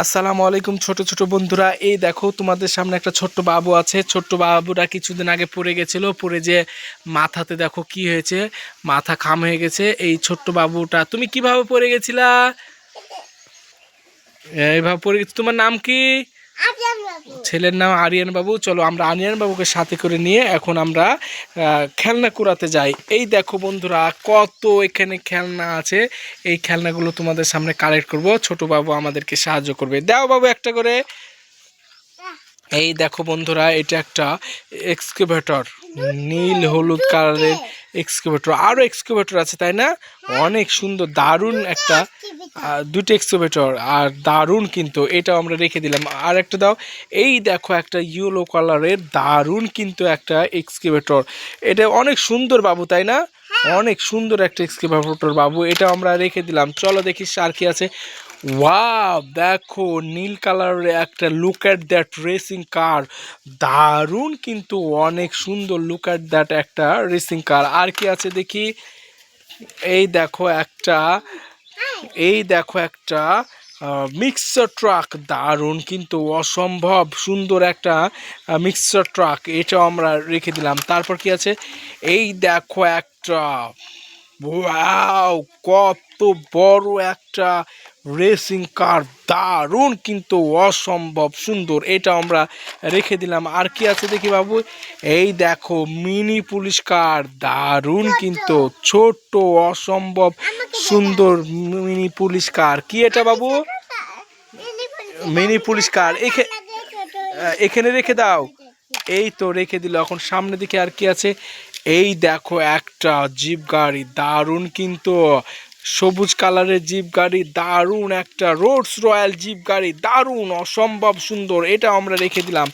আসসালামু আলাইকুম ছোট ছোট বন্ধুরা, এই দেখো তোমাদের সামনে একটা ছোট্ট বাবু আছে। ছোট্ট বাবুটা কিছুদিন আগে পড়ে গেছিল, পড়ে যে মাথাতে দেখো কি হয়েছে, মাথা খাম হয়ে গেছে। এই ছোট্ট বাবুটা তুমি কিভাবে পড়ে গেছিলা? এইভাবে পড়ে গেছি। তোমার নাম কি? ছেলের নাম আরিয়ান বাবু। চলো আমরা আরিয়ান বাবুকে সাথে করে নিয়ে এখন আমরা খেলনা কুড়াতে যাই। এই দেখো বন্ধুরা, কত এখানে খেলনা আছে। এই খেলনাগুলো তোমাদের সামনে কালেক্ট করব। ছোট বাবু আমাদেরকে সাহায্য করবে। দাও বাবু একটা করে। এই দেখো বন্ধুরা, এটা একটা এক্সকাভেটর, নীল হলুদ কালারের এক্সকাভেটর। আরো এক্সকাভেটর আছে তাই না? অনেক সুন্দর, দারুণ একটা দুটো এক্সকাভেটর আর দারুণ, কিন্তু এটাও আমরা রেখে দিলাম। আর একটা দাও। এই দেখো একটা ইয়েলো কালারের দারুণ কিন্তু একটা এক্সকাভেটর। এটা অনেক সুন্দর বাবু তাই না? অনেক সুন্দর একটা এক্সকাভেটর বাবু, এটা আমরা রেখে দিলাম। চলো দেখি আর কি আছে। ওয়াও, দেখো নীল কালারের একটা, look at that racing car. দারুণ কিন্তু, অনেক সুন্দর। লুক অ্যাট দ্যাট একটা রেসিং কার। আর কি আছে দেখি। এই দেখো একটা, এই দেখো একটা মিক্সার ট্রাক। দারুণ কিন্তু, অসম্ভব সুন্দর একটা মিক্সার ট্রাক, এটাও আমরা রেখে দিলাম। তারপর কি আছে? এই দেখো একটা, ওয়াও, কত বড় একটা রেসিং কার। দারুণ কিন্তু, অসম্ভব সুন্দর, এটা আমরা রেখে দিলাম। আর কি আছে দেখি বাবু। এই দেখো মিনি পুলিশ কার। দারুণ কিন্তু, ছোট্ট, অসম্ভব সুন্দর মিনি পুলিশ কার। কি এটা বাবু? মিনি পুলিশ কার। এখানে রেখে দাও। এই তো রেখে দিল। এখন সামনে দিকে আর কি আছে। এই দেখো একটা জিপ গাড়ি। দারুণ কিন্তু, সবুজ কালারের জিপ গাড়ি। দারুণ একটা রোলস রয়্যাল জিপ গাড়ি। দারুণ, অসম্ভব সুন্দর, এটা আমরা রেখে দিলাম।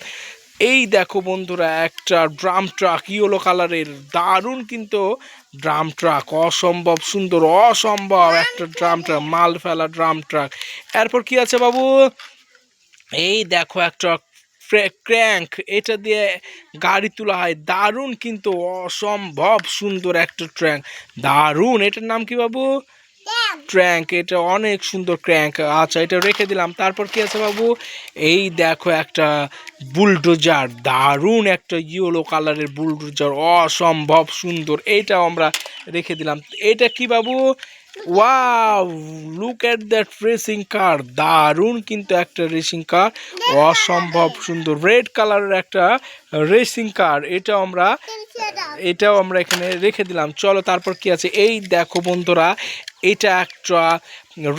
এই দেখো বন্ধুরা, একটা ড্রাম ট্রাক, ইয়েলো কালারের। দারুণ কিন্তু ড্রাম ট্রাক, অসম্ভব সুন্দর, অসম্ভব একটা ড্রাম ট্রাক, মাল ফেলা ড্রাম ট্রাক। এরপর কি আছে বাবু? এই দেখো একটা ক্র্যাঙ্ক, এটা দিয়ে গাড়ি তোলা হয়। দারুণ কিন্তু, অসম্ভব সুন্দর একটা ট্র্যাঙ্ক। দারুণ, এটার নাম কি বাবু? ট্র্যাঙ্ক, এটা অনেক সুন্দর ক্র্যাঙ্ক। আচ্ছা, এটা রেখে দিলাম। তারপর কি আছে বাবু? এই দেখো একটা বুলডোজার। দারুণ একটা ইয়েলো কালারের বুলডোজার, অসম্ভব সুন্দর, এইটাও আমরা রেখে দিলাম। এটা কি বাবু? Wow, look at that racing car. দারুণ কিন্তু একটা রেসিং কার, অসম্ভব সুন্দর, রেড কালারের একটা রেসিং কার। এটাও আমরা এখানে রেখে দিলাম। চলো তারপর কি আছে। এই দেখো বন্ধুরা, এটা একটা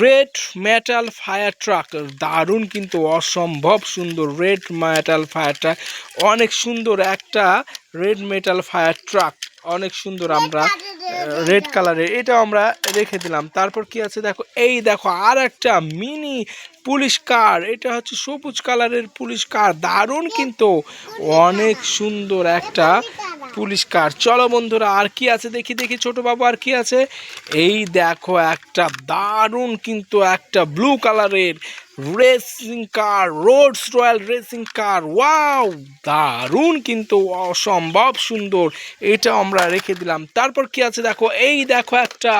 রেড মেটাল ফায়ার ট্রাক। দারুণ কিন্তু, অসম্ভব সুন্দর, রেড মেটাল ফায়ার ট্রাক, অনেক সুন্দর একটা রেড মেটাল ফায়ার ট্রাক, অনেক সুন্দর। আমরা রেড কালারের, এটা আমরা রেখে দিলাম। তারপর কি আছে দেখো। এই দেখো আর একটা মিনি পুলিশ কার, এটা হচ্ছে সবুজ কালারের পুলিশ কার। দারুণ কিন্তু, অনেক সুন্দর একটা পুলিশ কার। চলো বন্ধুরা, আর কি আছে দেখি দেখি ছোট বাবু, আর কি আছে। এই দেখো একটা দারুণ কিন্তু, একটা ব্লু কালারের racing car, Rolls Royal racing car. Wow, দারুণ কিন্তু, অসম্ভব সুন্দর, এটা আমরা রেখে দিলাম। তারপর কি আছে দেখো। এই দেখো একটা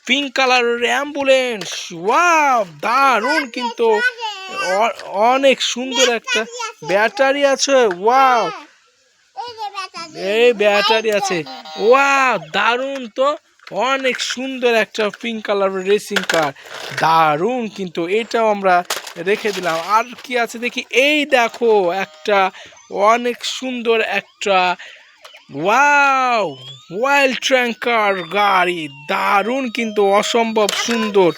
পিঙ্ক কালারের অ্যাম্বুলেন্স। ওয়াও, দারুণ কিন্তু, অনেক সুন্দর একটা ব্যাটারি আছে। ওয়াও, এই ব্যাটারি আছে। ওয়াও, দারুণ তো, অনেক সুন্দর একটা পিঙ্ক কালারের রেসিং কার। দারুণ কিন্তু, এটাও আমরা রেখে দিলাম। আর কি আছে দেখি। এই দেখো একটা অনেক সুন্দর একটা, ওয়াও, ওয়াইল্ড ট্র্যাঙ্কার গাড়ি। দারুণ কিন্তু, অসম্ভব সুন্দর।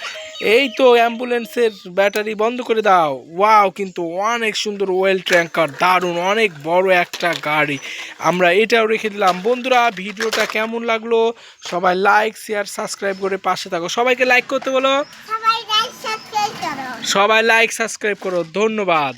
এই তো অ্যাম্বুলেন্সের ব্যাটারি বন্ধ করে দাও। ওয়াও, কিন্তু অনেক সুন্দর ওয়েল ট্র্যাঙ্কার। দারুণ, অনেক বড় একটা গাড়ি, আমরা এটাও রেখে দিলাম। বন্ধুরা, ভিডিওটা কেমন লাগলো? সবাই লাইক শেয়ার সাবস্ক্রাইব করে পাশে থাকো। সবাইকে লাইক করতে বলো। সবাই লাইক সাবস্ক্রাইব করো। ধন্যবাদ।